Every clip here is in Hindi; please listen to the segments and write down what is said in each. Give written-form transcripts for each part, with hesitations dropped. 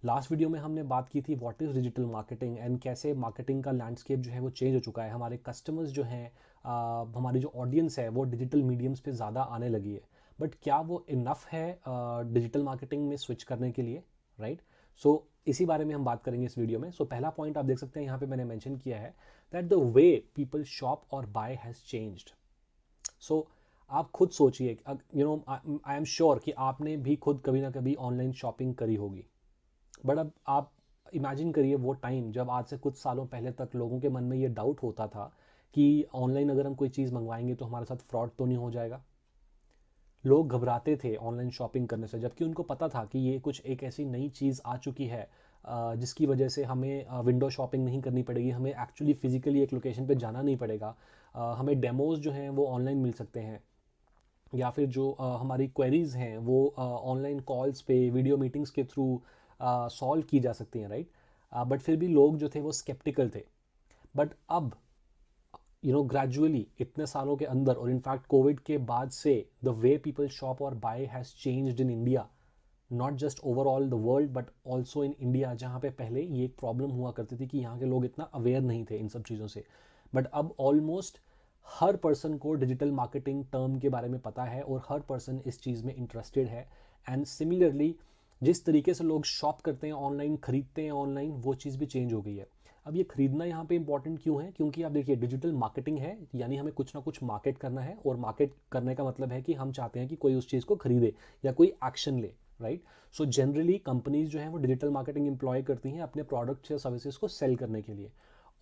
लास्ट वीडियो में हमने बात की थी what is digital marketing and कैसे मार्केटिंग का लैंडस्केप जो है वो चेंज हो चुका है। हमारे कस्टमर्स जो हैं, हमारी जो ऑडियंस है वो डिजिटल मीडियम्स पे ज़्यादा आने लगी है। बट क्या वो इनफ है डिजिटल मार्केटिंग में स्विच करने के लिए, राइट? सो इसी बारे में हम बात करेंगे इस वीडियो में। सो पहला पॉइंट आप देख सकते हैं यहाँ पे मैंने मेंशन किया है that the way people shop और बाय हैज़ चेंज्ड। सो आप खुद सोचिए, आई एम श्योर कि आपने भी खुद कभी ना कभी ऑनलाइन शॉपिंग करी होगी। बट अब आप इमेजिन करिए वो टाइम जब आज से कुछ सालों पहले तक लोगों के मन में ये डाउट होता था कि ऑनलाइन अगर हम कोई चीज़ मंगवाएंगे तो हमारे साथ फ्रॉड तो नहीं हो जाएगा। लोग घबराते थे ऑनलाइन शॉपिंग करने से, जबकि उनको पता था कि ये कुछ एक ऐसी नई चीज़ आ चुकी है जिसकी वजह से हमें विंडो शॉपिंग नहीं करनी पड़ेगी, हमें एक्चुअली फिजिकली एक लोकेशन पे जाना नहीं पड़ेगा। हमें डेमोज जो हैं वो ऑनलाइन मिल सकते हैं, या फिर जो हमारी क्वेरीज हैं वो ऑनलाइन कॉल्स पे वीडियो मीटिंग्स के थ्रू सॉल्व की जा सकती हैं, राइट? बट फिर भी लोग जो थे वो स्केप्टिकल थे। बट अब ग्रेजुअली इतने सालों के अंदर, और इनफैक्ट कोविड के बाद से, द वे पीपल शॉप और buy has changed in India, not just overall the world but also in India, जहाँ पे पहले ये एक प्रॉब्लम हुआ करती थी कि यहाँ के लोग इतना अवेयर नहीं थे इन सब चीज़ों से। बट अब ऑलमोस्ट हर पर्सन को डिजिटल मार्केटिंग टर्म के बारे में पता है और हर पर्सन इस चीज़ में इंटरेस्टेड है। एंड सिमिलरली जिस तरीके से लोग शॉप करते हैं ऑनलाइन, खरीदते हैं ऑनलाइन, वो चीज़ भी चेंज हो गई है। अब ये खरीदना यहाँ पे इंपॉर्टेंट क्यों है? क्योंकि आप देखिए डिजिटल मार्केटिंग है, यानी हमें कुछ ना कुछ मार्केट करना है, और मार्केट करने का मतलब है कि हम चाहते हैं कि कोई उस चीज़ को खरीदे या कोई एक्शन ले, राइट? सो जनरली कंपनीज जो हैं वो डिजिटल मार्केटिंग एम्प्लॉय करती हैं अपने प्रोडक्ट्स या सर्विसेज को सेल करने के लिए।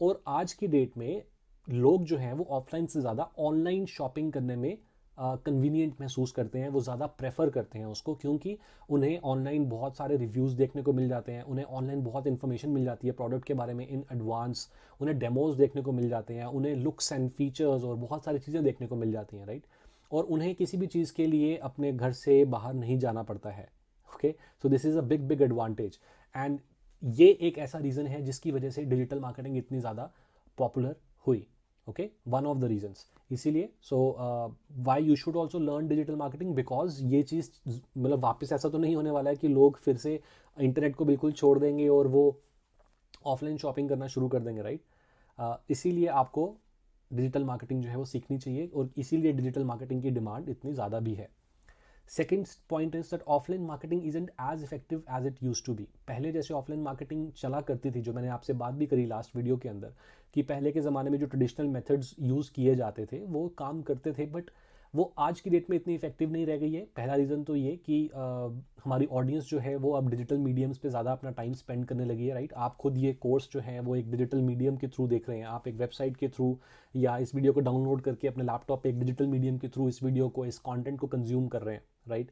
और आज की डेट में लोग जो हैं वो ऑफलाइन से ज़्यादा ऑनलाइन शॉपिंग करने में कन्वीनियंट महसूस करते हैं, वो ज़्यादा प्रेफर करते हैं उसको, क्योंकि उन्हें ऑनलाइन बहुत सारे रिव्यूज़ देखने को मिल जाते हैं, उन्हें ऑनलाइन बहुत इन्फॉर्मेशन मिल जाती है प्रोडक्ट के बारे में इन एडवांस, उन्हें डेमोज देखने को मिल जाते हैं, उन्हें लुक्स एंड फीचर्स और बहुत सारी चीज़ें देखने को मिल जाती हैं, राइट? और उन्हें किसी भी चीज़ के लिए अपने घर से बाहर नहीं जाना पड़ता है। Okay, so this is a big big advantage. And ये एक ऐसा रीज़न है जिसकी वजह से डिजिटल मार्केटिंग इतनी ज़्यादा पॉपुलर हुई। Okay, one of the reasons. इसीलिए so why you should also learn digital marketing, because ये चीज़ मतलब वापस ऐसा तो नहीं होने वाला है कि लोग फिर से इंटरनेट को बिल्कुल छोड़ देंगे और वो ऑफलाइन शॉपिंग करना शुरू कर देंगे, राइट? इसीलिए आपको डिजिटल मार्केटिंग जो है वो सीखनी चाहिए, और इसीलिए डिजिटल मार्केटिंग की डिमांड इतनी ज़्यादा भी है। Second point is that offline marketing isn't as effective as it use to be. पहले जैसे ऑफलाइन मार्केटिंग चला करती थी, जो मैंने आपसे बात भी करी लास्ट वीडियो के अंदर, कि पहले के ज़माने में जो ट्रेडिशनल मेथड्स यूज़ किए जाते थे वो काम करते थे, बट वो आज की डेट में इतनी इफेक्टिव नहीं रह गई है। पहला रीज़न तो ये कि हमारी ऑडियंस जो है वो अब डिजिटल मीडियम्स पे ज़्यादा अपना टाइम स्पेंड करने लगी है, राइट? आप खुद ये कोर्स जो है वो एक डिजिटल मीडियम के थ्रू देख रहे हैं, आप एक वेबसाइट के थ्रू या इस वीडियो को डाउनलोड करके अपने लैपटॉप पे एक डिजिटल मीडियम के थ्रू इस वीडियो को, इस कंटेंट को कंज्यूम कर रहे हैं, राइट?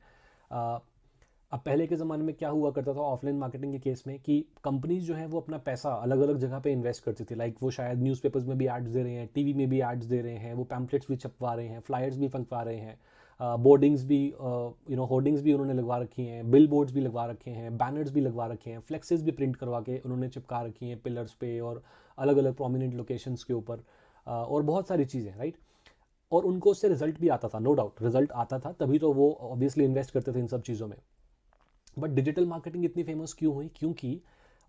अब पहले के ज़माने में क्या हुआ करता था ऑफलाइन मार्केटिंग के केस में, कि कंपनीज जो है वो अपना पैसा अलग अलग जगह पे इन्वेस्ट करती थी। लाइक वो शायद न्यूज़पेपर्स में भी एड्स दे रहे हैं, टीवी में भी एड्स दे रहे हैं, वो पैम्पलेट्स भी छपवा रहे हैं, फ्लायर्स भी फंकवा रहे हैं, बोर्डिंग्स भी, होर्डिंग्स भी उन्होंने लगवा रखी हैं, बिल बोर्ड्स भी लगवा रखे हैं, बैनर्स भी लगवा रखे हैं, फ्लेक्सेस भी प्रिंट करवा के उन्होंने चिपका रखी हैं पिलर्स पे और अलग अलग प्रोमिनेंट लोकेशंस के ऊपर, और बहुत सारी चीज़ें, राइट? और उनको उससे रिजल्ट भी आता था, नो डाउट रिजल्ट आता था, तभी तो वो ऑब्वियसली इन्वेस्ट करते थे इन सब चीज़ों में। बट डिजिटल मार्केटिंग इतनी फेमस क्यों हुई? क्योंकि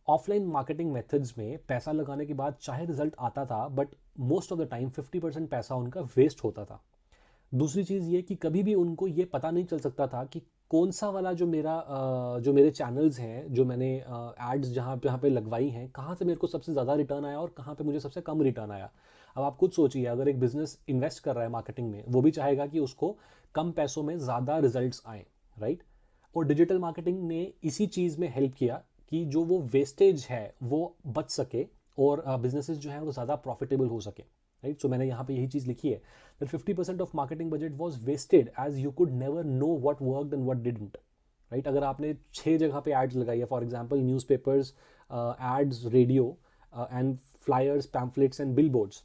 ऑफलाइन मार्केटिंग मेथड्स में पैसा लगाने के बाद चाहे रिजल्ट आता था, but most of the time 50% पैसा उनका वेस्ट होता था। दूसरी चीज़ ये कि कभी भी उनको ये पता नहीं चल सकता था कि कौन सा वाला जो मेरे चैनल्स हैं, जो मैंने एड्स जहाँ पे लगवाई हैं, कहाँ से मेरे को सबसे ज़्यादा रिटर्न आया और कहाँ पे मुझे सबसे कम रिटर्न आया। अब आप खुद सोचिए, अगर एक बिजनेस इन्वेस्ट कर रहा है मार्केटिंग में, वो भी चाहेगा कि उसको कम पैसों में ज़्यादा रिजल्ट्स आएँ, राइट? और डिजिटल मार्केटिंग ने इसी चीज़ में हेल्प किया कि जो वो वेस्टेज है वो बच सके, और बिजनेसेस जो है वो ज़्यादा प्रॉफिटेबल हो सके, राइट? सो मैंने यहाँ पे यही चीज़ लिखी है that 50% of marketing budget was wasted as you could never know what worked and what didn't, right? अगर आपने 6 जगह पे एड्स लगाई है, for example newspapers, ads, radio and flyers, pamphlets and billboards,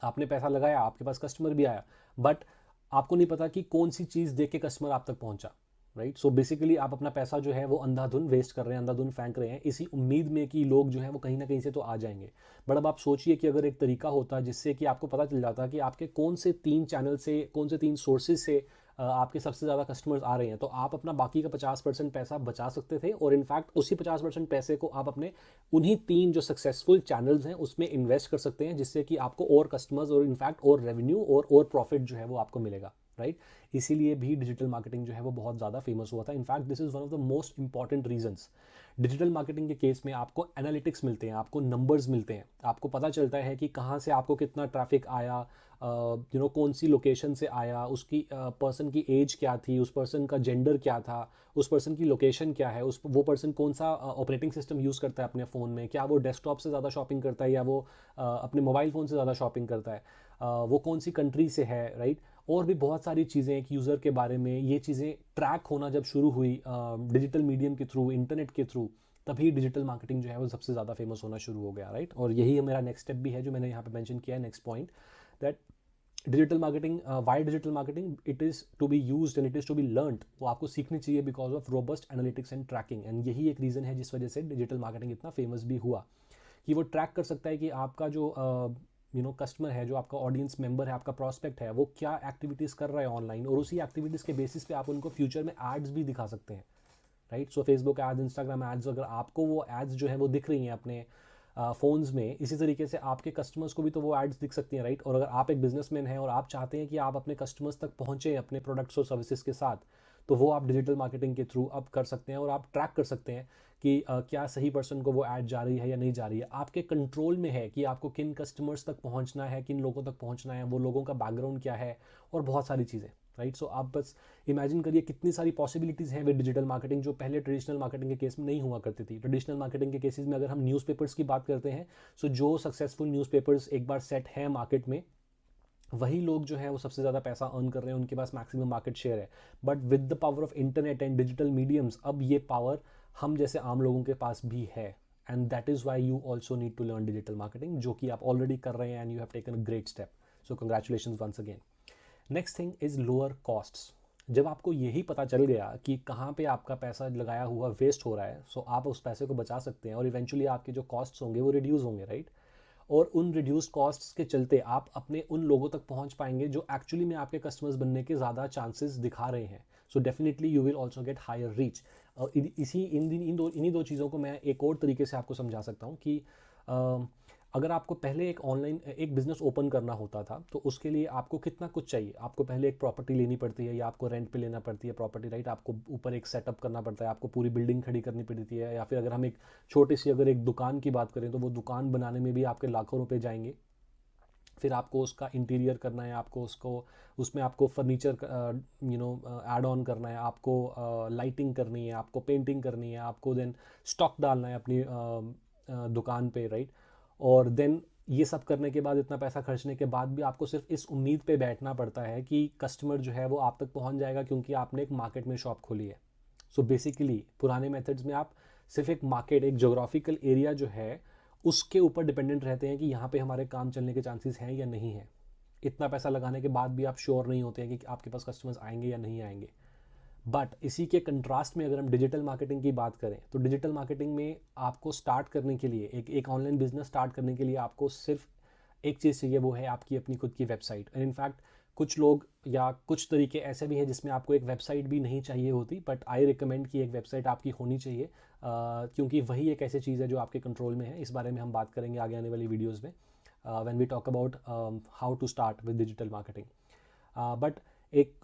आपने पैसा लगाया, आपके पास कस्टमर भी आया, बट आपको नहीं पता कि कौन सी चीज़ देख के कस्टमर आप तक पहुंचा, राइट? सो बेसिकली आप अपना पैसा जो है वो अंधाधुन वेस्ट कर रहे हैं, अंधाधुन फेंक रहे हैं, इसी उम्मीद में कि लोग जो है वो कहीं ना कहीं से तो आ जाएंगे। बट अब आप सोचिए कि अगर एक तरीका होता जिससे कि आपको पता चल जाता कि आपके कौन से 3 चैनल से, कौन से 3 सोर्सेज से आपके सबसे ज़्यादा कस्टमर्स आ रहे हैं, तो आप अपना बाकी का 50% पैसा बचा सकते थे, और इनफैक्ट उसी 50% पैसे को आप अपने उन्हीं 3 जो सक्सेसफुल चैनल्स हैं उसमें इन्वेस्ट कर सकते हैं, जिससे कि आपको और कस्टमर्स और इनफैक्ट और रेवेन्यू और प्रॉफिट जो है वो आपको मिलेगा, राइट। इसीलिए भी डिजिटल मार्केटिंग जो है वो बहुत ज़्यादा फेमस हुआ था। In fact this is one of the most important reasons. Digital marketing के केस में आपको एनालिटिक्स मिलते हैं, आपको नंबर्स मिलते हैं, आपको पता चलता है कि कहाँ से आपको कितना ट्रैफिक आया, कौन सी लोकेशन से आया, उसकी पर्सन की एज क्या थी, उस पर्सन का जेंडर क्या था, उस पर्सन की लोकेशन क्या है, उस वो पर्सन कौन सा ऑपरेटिंग सिस्टम यूज़ करता है अपने फ़ोन में, क्या वो डेस्कटॉप से ज़्यादा शॉपिंग करता है या वो अपने मोबाइल फ़ोन से ज़्यादा शॉपिंग करता है, वो कौन सी कंट्री से है, राइट। और भी बहुत सारी चीज़ें एक यूज़र के बारे में, ये चीज़ें ट्रैक होना जब शुरू हुई डिजिटल मीडियम के थ्रू, इंटरनेट के थ्रू, तभी डिजिटल मार्केटिंग जो है वो सबसे ज़्यादा फेमस होना शुरू हो गया, राइट। और यही मेरा नेक्स्ट स्टेप भी है जो मैंने यहाँ पे मेंशन किया है, next point, that digital marketing, why digital marketing, it is to be used and it is to be learned, वो आपको सीखनी चाहिए because of robust analytics and tracking. And यही एक रीज़न है जिस वजह से डिजिटल मार्केटिंग इतना फेमस भी हुआ, कि वो ट्रैक कर सकता है कि आपका जो कस्टमर है, जो आपका ऑडियंस मेंबर है, आपका प्रॉस्पेक्ट है, वो क्या एक्टिविटीज़ कर रहा है ऑनलाइन, और उसी एक्टिविटीज़ के बेसिस पे आप उनको फ्यूचर में एड्स भी दिखा सकते हैं, right. So Facebook ads, Instagram ads, अगर आपको वो एड्स जो है वो दिख रही हैं अपने फ़ोन्स में, इसी तरीके से आपके कस्टमर्स को भी तो वो एड्स दिख सकती हैं, राइट। और अगर आप एक बिजनेसमैन हैं और आप चाहते हैं कि आप अपने कस्टमर्स तक पहुँचे अपने प्रोडक्ट्स और सर्विसेज के साथ, तो वो आप डिजिटल मार्केटिंग के थ्रू अब कर सकते हैं, और आप ट्रैक कर सकते हैं कि क्या सही पर्सन को वो ऐड जा रही है या नहीं जा रही है। आपके कंट्रोल में है कि आपको किन कस्टमर्स तक पहुंचना है, किन लोगों तक पहुंचना है, वो लोगों का बैकग्राउंड क्या है, और बहुत सारी चीज़ें, राइट। सो आप बस इमेजिन करिए कितनी सारी पॉसिबिलिटीज़ हैं विद डिजिटल मार्केटिंग, जो पहले ट्रेडिशनल मार्केटिंग के केस में नहीं हुआ करती थी। ट्रेडिशनल मार्केटिंग के केसेस में अगर हम न्यूज़पेपर्स की बात करते हैं, सो जो सक्सेसफुल न्यूज़पेपर्स एक बार सेट हैं मार्केट में, वही लोग जो है वो सबसे ज़्यादा पैसा अर्न कर रहे हैं, उनके पास मैक्सिमम मार्केट शेयर है। But with the power of internet and digital mediums, अब ये पावर हम जैसे आम लोगों के पास भी है, and that is why you also need to learn digital marketing, जो कि आप ऑलरेडी कर रहे हैं, and you have taken a great step. So congratulation once again. Next thing is lower costs. जब आपको यही पता चल गया कि कहाँ पे आपका पैसा लगाया हुआ वेस्ट हो रहा है, सो आप उस पैसे को बचा सकते हैं, और इवेंचुअली आपके जो कॉस्ट्स होंगे वो रिड्यूस होंगे, राइट। और उन रिड्यूस्ड कॉस्ट्स के चलते आप अपने उन लोगों तक पहुंच पाएंगे जो एक्चुअली में आपके कस्टमर्स बनने के ज़्यादा चांसेस दिखा रहे हैं। So definitely you will also get higher reach. इसी इन्हीं दो चीज़ों को मैं एक और तरीके से आपको समझा सकता हूँ कि अगर आपको पहले एक ऑनलाइन एक बिज़नेस ओपन करना होता था, तो उसके लिए आपको कितना कुछ चाहिए। आपको पहले एक प्रॉपर्टी लेनी पड़ती है, या आपको रेंट पे लेना पड़ती है प्रॉपर्टी, राइट। आपको ऊपर एक सेटअप करना पड़ता है, आपको पूरी बिल्डिंग खड़ी करनी पड़ती है, या फिर अगर हम एक छोटी सी अगर एक दुकान की बात करें, तो वो दुकान बनाने में भी आपके लाखों रुपए जाएंगे। फिर आपको उसका इंटीरियर करना है, आपको उसको उसमें आपको फर्नीचर ऐड ऑन करना है, आपको लाइटिंग करनी है, आपको पेंटिंग करनी है, आपको देन स्टॉक डालना है अपनी दुकान पे, राइट। और देन ये सब करने के बाद, इतना पैसा खर्चने के बाद भी आपको सिर्फ इस उम्मीद पे बैठना पड़ता है कि कस्टमर जो है वो आप तक पहुंच जाएगा, क्योंकि आपने एक मार्केट में शॉप खोली है। सो बेसिकली पुराने मेथड्स में आप सिर्फ एक मार्केट, एक जोग्राफिकल एरिया जो है उसके ऊपर डिपेंडेंट रहते हैं कि यहाँ पे हमारे काम चलने के चांसेस हैं या नहीं है। इतना पैसा लगाने के बाद भी आप श्योर नहीं होते हैं कि आपके पास कस्टमर्स आएंगे या नहीं आएंगे। बट इसी के कंट्रास्ट में अगर हम डिजिटल मार्केटिंग की बात करें, तो डिजिटल मार्केटिंग में आपको स्टार्ट करने के लिए, एक ऑनलाइन बिजनेस स्टार्ट करने के लिए आपको सिर्फ एक चीज़ चाहिए, वो है आपकी अपनी खुद की वेबसाइट। एंड इनफैक्ट कुछ लोग या कुछ तरीके ऐसे भी हैं जिसमें आपको एक वेबसाइट भी नहीं चाहिए होती, बट आई रिकमेंड कि एक वेबसाइट आपकी होनी चाहिए, क्योंकि वही एक ऐसी चीज़ है जो आपके कंट्रोल में है। इस बारे में हम बात करेंगे आगे आने वाली वीडियोज़ में, when we talk about how to start with digital marketing. But एक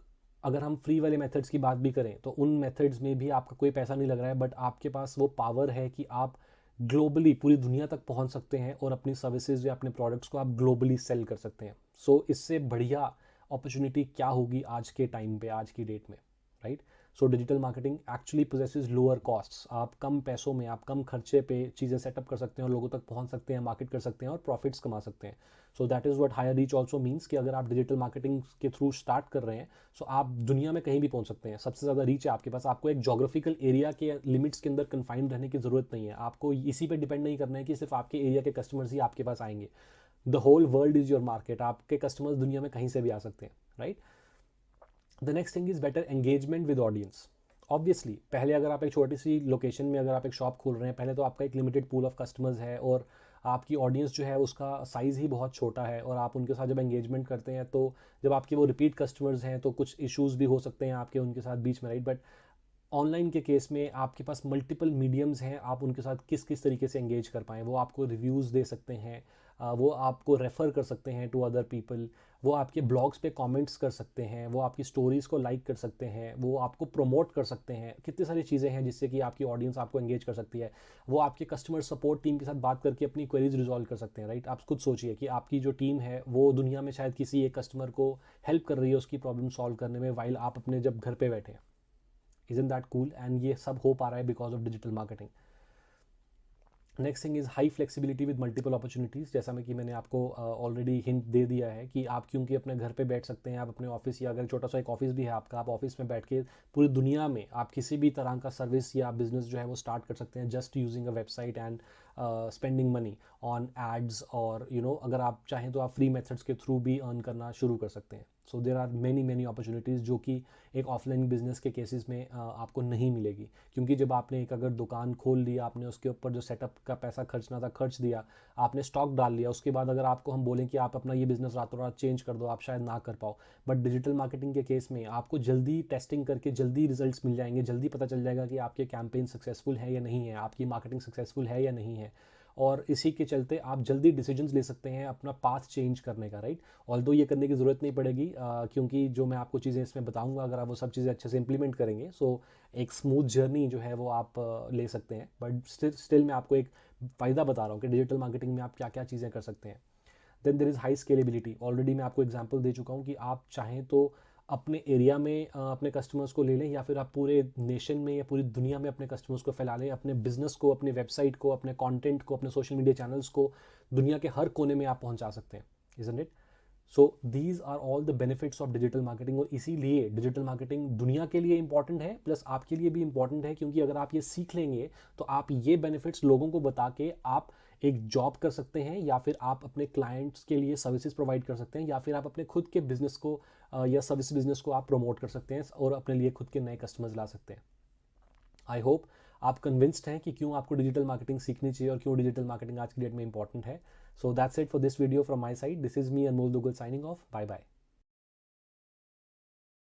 अगर हम फ्री वाले मेथड्स की बात भी करें, तो उन मेथड्स में भी आपका कोई पैसा नहीं लग रहा है, बट आपके पास वो पावर है कि आप ग्लोबली पूरी दुनिया तक पहुंच सकते हैं, और अपनी सर्विसेज या अपने प्रोडक्ट्स को आप ग्लोबली सेल कर सकते हैं। सो इससे बढ़िया अपॉर्चुनिटी क्या होगी आज के टाइम पे, आज की डेट में, right. So digital marketing actually possesses lower costs. आप कम पैसों में, आप कम खर्चे पे चीज़ें सेटअप कर सकते हैं, और लोगों तक पहुंच सकते हैं, मार्केट कर सकते हैं, और प्रॉफिट्स कमा सकते हैं। So that is what higher reach also means, कि अगर आप डिजिटल मार्केटिंग के थ्रू स्टार्ट कर रहे हैं, सो आप दुनिया में कहीं भी पहुंच सकते हैं। सबसे ज़्यादा रीच है आपके पास। आपको एक जोग्राफिकल एरिया के लिमिट्स के अंदर कन्फाइंड रहने की ज़रूरत नहीं है। आपको इसी पे डिपेंड नहीं करना है कि सिर्फ आपके एरिया के कस्टमर्स ही आपके पास आएंगे। The whole world is your market. आपके कस्टमर्स दुनिया में कहीं से भी आ सकते हैं, right. The next thing is better engagement with audience. Obviously पहले अगर आप एक छोटी सी लोकेशन में अगर आप एक शॉप खोल रहे हैं, पहले तो आपका एक लिमिटेड पूल ऑफ कस्टमर्स है, और आपकी ऑडियंस जो है उसका साइज़ ही बहुत छोटा है, और आप उनके साथ जब एंगेजमेंट करते हैं तो जब आपके वो रिपीट कस्टमर्स हैं तो कुछ इश्यूज भी हो सकते हैं आपके उनके साथ बीच में, राइट। बट ऑनलाइन के केस में आपके पास मल्टीपल मीडियम्स हैं, आप उनके साथ किस किस तरीके से एंगेज कर पाएँ। वो आपको रिव्यूज़ दे सकते हैं, वो आपको रेफ़र कर सकते हैं टू अदर पीपल, वो आपके ब्लॉग्स पे कमेंट्स कर सकते हैं, वो आपकी स्टोरीज़ को लाइक कर सकते हैं, वो आपको प्रमोट कर सकते हैं। कितनी सारी चीज़ें हैं जिससे कि आपकी ऑडियंस आपको एंगेज कर सकती है। वो आपके कस्टमर सपोर्ट टीम के साथ बात करके अपनी क्वेरीज रिजॉल्व कर सकते हैं, राइट। आप खुद सोचिए कि आपकी जो टीम है वो दुनिया में शायद किसी एक कस्टमर को हेल्प कर रही है उसकी प्रॉब्लम सॉल्व करने में, वाइल आप अपने जब घर पे बैठे हैं। Isn't that cool? एंड ये सब हो पा रहा है because of digital marketing. Next thing is high flexibility with multiple opportunities. जैसा मैं कि मैंने आपको ऑलरेडी हिंट दे दिया है कि आप क्योंकि अपने घर पे बैठ सकते हैं, आप अपने ऑफिस, या अगर छोटा सा एक ऑफिस भी है आपका, आप ऑफिस में बैठ के पूरी दुनिया में आप किसी भी तरह का सर्विस या बिजनेस जो है वो स्टार्ट कर सकते हैं just using a website and spending money on ads, और अगर आप चाहें तो आप फ्री मेथड्स के थ्रू भी अर्न करना शुरू कर सकते हैं। So there are many many opportunities जो कि एक ऑफलाइन बिजनेस के केसेस में आपको नहीं मिलेगी, क्योंकि जब आपने एक अगर दुकान खोल ली, आपने उसके ऊपर जो सेटअप का पैसा खर्चना था खर्च दिया, आपने स्टॉक डाल लिया, उसके बाद अगर आपको हम बोलें कि आप अपना ये बिजनेस रातों रात चेंज कर दो, आप शायद ना कर पाओ। बट डिजिटल मार्केटिंग के केस में आपको जल्दी टेस्टिंग करके जल्दी रिजल्ट्स मिल जाएंगे, जल्दी पता चल जाएगा कि आपके कैंपेन सक्सेसफुल है या नहीं है, आपकी मार्केटिंग सक्सेसफुल है या नहीं है, और इसी के चलते आप जल्दी डिसीजंस ले सकते हैं अपना पाथ चेंज करने का, राइट। ऑल्दो ये करने की ज़रूरत नहीं पड़ेगी, क्योंकि जो मैं आपको चीज़ें इसमें बताऊंगा अगर आप वो सब चीज़ें अच्छे से इंप्लीमेंट करेंगे, सो एक स्मूथ जर्नी जो है वो आप ले सकते हैं। बट स्टिल मैं आपको एक फ़ायदा बता रहा हूँ कि डिजिटल मार्केटिंग में आप क्या क्या चीज़ें कर सकते हैं। Then there is high scalability. Already मैं आपको एग्जांपल दे चुका हूँ कि आप चाहें तो अपने एरिया में अपने कस्टमर्स को ले लें, या फिर आप पूरे नेशन में या पूरी दुनिया में अपने कस्टमर्स को फैला लें, अपने बिजनेस को, अपने वेबसाइट को, अपने कंटेंट को, अपने सोशल मीडिया चैनल्स को दुनिया के हर कोने में आप पहुंचा सकते हैं। Isn't it? So these are all the benefits of digital marketing, और इसीलिए डिजिटल मार्केटिंग दुनिया के लिए इंपॉर्टेंट है, प्लस आपके लिए भी इंपॉर्टेंट है, क्योंकि अगर आप ये सीख लेंगे तो आप ये बेनिफिट्स लोगों को बता के आप एक जॉब कर सकते हैं, या फिर आप अपने क्लाइंट्स के लिए सर्विसेज प्रोवाइड कर सकते हैं, या फिर आप अपने खुद के बिजनेस को या सर्विस बिजनेस को आप प्रमोट कर सकते हैं और अपने लिए खुद के नए कस्टमर्स ला सकते हैं। आई होप आप कन्विंस्ड हैं कि क्यों आपको डिजिटल मार्केटिंग सीखनी चाहिए और क्यों डिजिटल मार्केटिंग आज की डेट में इंपॉर्टेंट है। So that's it for this video from my side. This is me Anmol Duggal signing off. Bye bye.